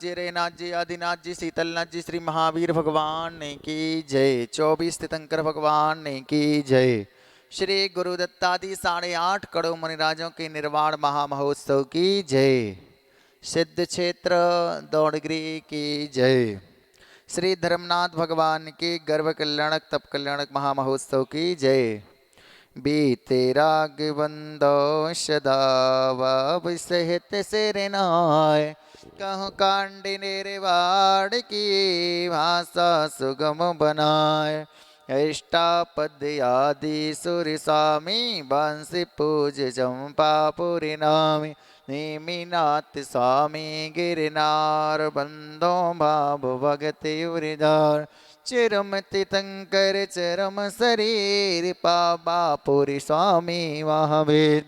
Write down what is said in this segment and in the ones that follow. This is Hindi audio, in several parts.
जी रेनाथ जी, आदिनाथ जी, शीतलनाथ जी, श्री महावीर भगवान की जय। 24 तीर्थंकर भगवान की जय। श्री गुरुदत्तादि 8.5 करोड़ मुनिराजों के निर्वाण महामहोत्सव की जय। सिद्ध क्षेत्र दौड़गिरी की जय। श्री धर्मनाथ भगवान की गर्भ कल्याणक तप कल्याणक महामहोत्सव की जय। बीते राग बंदो सदा वाब सहित सिरनाय कहूँ कांडी निर्वाण की भाषा सुगम बनाए। इष्टापद आदि सुर स्वामी बांसी पूज चंपापुरी नामी नेमिनाथ स्वामी गिरनार बंदो भाव भगत उरिधार चिरम तीर्थंकर चरम शरीर पापुरी स्वामी महावीर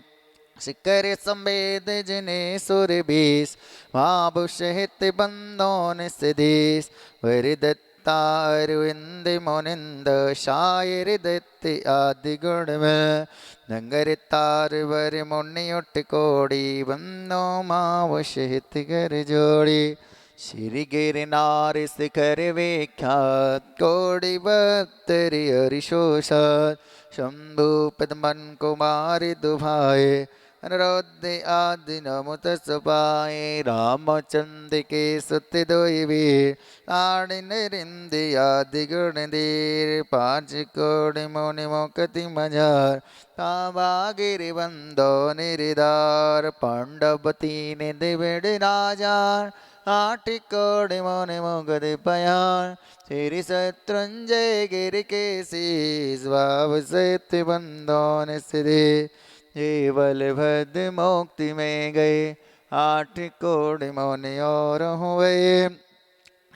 शिखर संवेद जिने सुरभीस महाभूषित बंदोन सिद्धीस वरिदत्ता अरविंद मुनिंद शायर दत्त आदि गुण में नंगर तार वर मुनि उठ कोड़ी बंदो महाभूषित कर जोड़ी श्री गिरनार शिखर विख्यात कोड़ी भक्तरि हरिशोषात शंभु पद्मन कुमार दुभाए अनुरोध आदि नमुत सपाए रामचंद्र के सत्य दोईवीर आड़ि नरिंद आदि गुण दीर पांच कोड़ि मुनि मुक्ति मजार ताबा गिरिबंदो निरिदार पांडवती निधि बेड़ राजार आठ कोड़ि मुनि मुक्ति पयार श्री शत्रुंजय गिर के शीस भाव सत्य बंदोन सिद्धि ये बलभद्र मुक्ति में गए आठ कोड़ि मुनि और हुए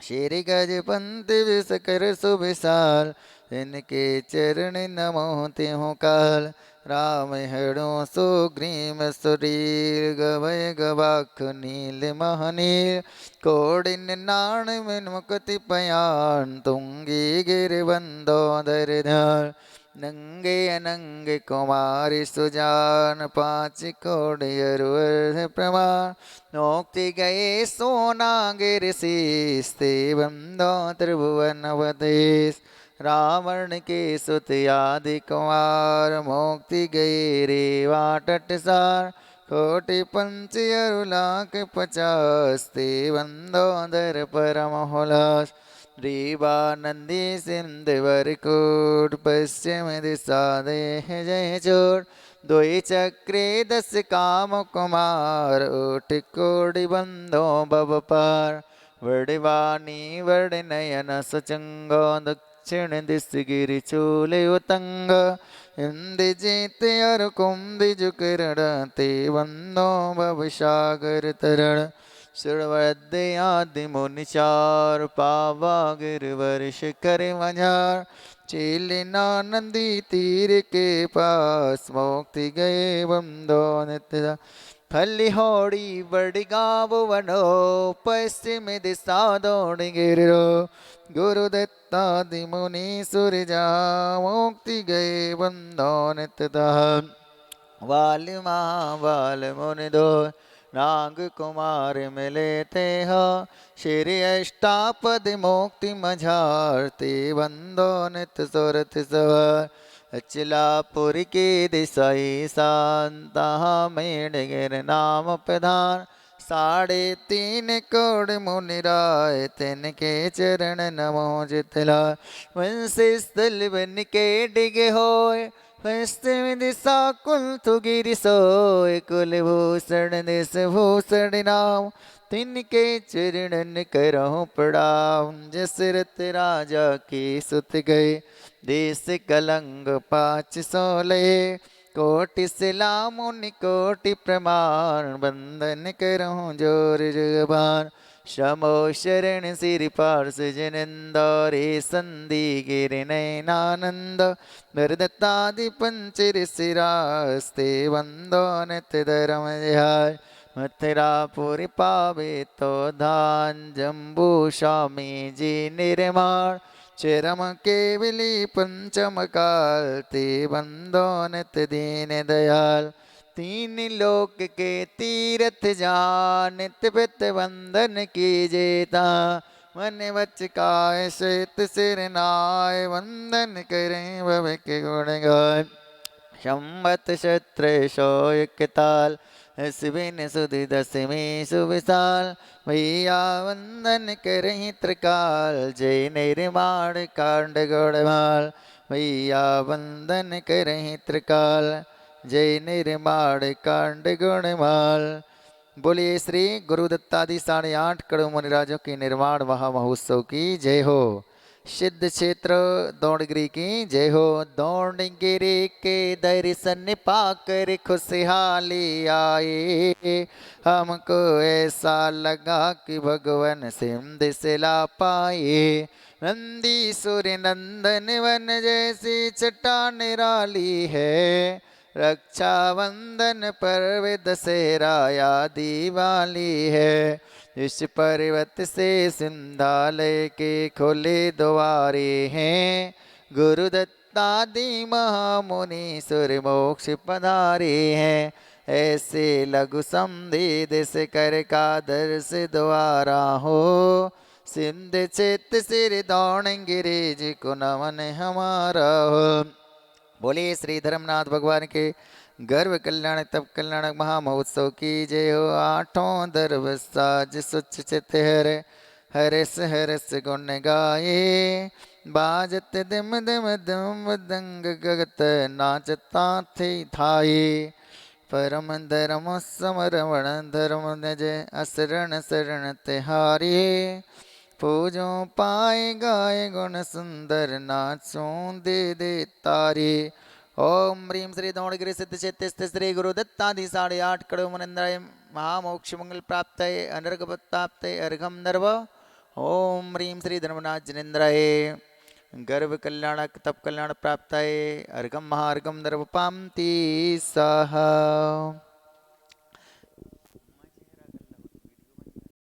श्री गजपंत विषकर सुविशाल इनके चरण नमोते हूँ काल राम हरणो सुग्रीम सुरीर गवय गवाख नील महनीर कोडिन नाण में मुक्ति पयान तुंगी गिरबंदो दर ध्यान नंगे अनंगे कुमारी सुजान पाँच कोड़ि अरुवर प्रमाण नोक्ति गए सोना गिर शीस ते बंदो त्रिभुवन वदेश रावण के सुत आदि कुमार मोक्ति गए रेवा टटसार कोटि पंच अरु लाख 50 ते बंदो दर परम हुलास रीवा नंदी सिंध वरकूट पश्चिम दिशा देह जय चोट द्वि चक्रे 10 काम कुमार उठ कोड़ि बंदो भव पार वड़वानी वड़ नयन सचंगो दक्षिण दिश गिरि चूले उतंग इंदि जीत अर कुंभि जुकरण ते बंदो भव सागर तरण सुरवद आदि मुनि चार पावा गिरवर शिखर मझार चीलिना नंदी तीर के पास मोक्ति गए बंदो नित्य फली होड़ी बड़ी गाव वनो पश्चिम दिशा दौड़ गिरो गुरुदत्तादि मुनि सुरजा मुक्ति गए बंदो नित्य वाल महावाल मुनि दो नाग कुमार मिले ते हो श्री अष्टापद मुक्ति मझारती बंदो नित सुरत सवार अचलापुर की दिशाई शांता मेड़ गिर नाम प्रधान 3.5 करोड़ मुनि राय तिनके चरण नमो जितला वंशी स्थल बन के डिगे होय पश्चिम दिशा कुल तुगिरि सोय कुलभूषण देश भूषण नाम तिनके चरणन करहु प्रणाम जसरथ राजा की सुत गए देश कलंग 516 कोटि सिला मुनि कोटि प्रमाण बंदन करहु जोर जगबान शमो शरण सिरि पार्श जनिंदरे संधि गिरि नयनानंद वरदत्तादि पंच ऋषिरास्ते वंदो नित्य धर्म ध्याय मथुरापुरी पावे तो धान जम्बू स्वामी जी निर्माण चरम केवली पंचम काल ते बंदो नित्य दीन दयाल तीन लोक के तीर्थ जान नित्य पित वंदन कीजेता मन वच काय शेत सिर नाय वंदन करें भव के गुण गाय शंबत शत्र शोक ताल शिविन सुधि दसमी सुविशाल भैया वंदन करहि त्रिकाल जय निर्माण कांड गौड़माल भैया वंदन करहि त्रिकाल जय निर्माण कांड गुणमाल। बोलिए श्री गुरु दत्तादि 8.5 करोड़ मुनिराजों की निर्माण महामहोत्सव की जय हो। सिद्ध क्षेत्र दौड़गिरी की जय हो। दौड़गिरी के दर्शन पाकर खुशहाली आए हमको ऐसा लगा कि भगवान सिंध से ला पाए नंदी सूर्य नंदन वन जैसी चट्टान निराली है रक्षाबंधन पर्व दशहरा या दिवाली है इस पर्वत से सिंधालय के खोले द्वारे हैं गुरु दत्तादि महामुनि सुर मोक्ष पधारे हैं ऐसे लघु समधि दिस कर का दर्श द्वारा हो सिंध चित सिर दौड़गिरी जी को नमन हमारा हो। बोलिए श्री धर्मनाथ भगवान के गर्व कल्याण तप कल्याणक महामहोत्सव की जय हो। आठों दर्व साज सुच चित हरस गुण गाये बाजत दिम दिम दिम दंग गगत नाचता थी थाये परम धर्म समरवण धर्म नज असरण शरण तिहारी पूजो पाए गाय गुण सुंदर नाचों दे तारी। ओम ह्रीं श्री दौड़गिरी सिद्ध चेत श्री गुरु दत्तादि 8.5 करोड़ मुनिंद्राय महामोक्ष मंगल प्राप्त अनर्घ प्राप्त अर्घम नर्व। ओम ह्रीं श्री धर्मनाथ जनेन्द्राय गर्भ कल्याणक तप कल्याण प्राप्त अर्घम महार्घम नर्व पामती साहा।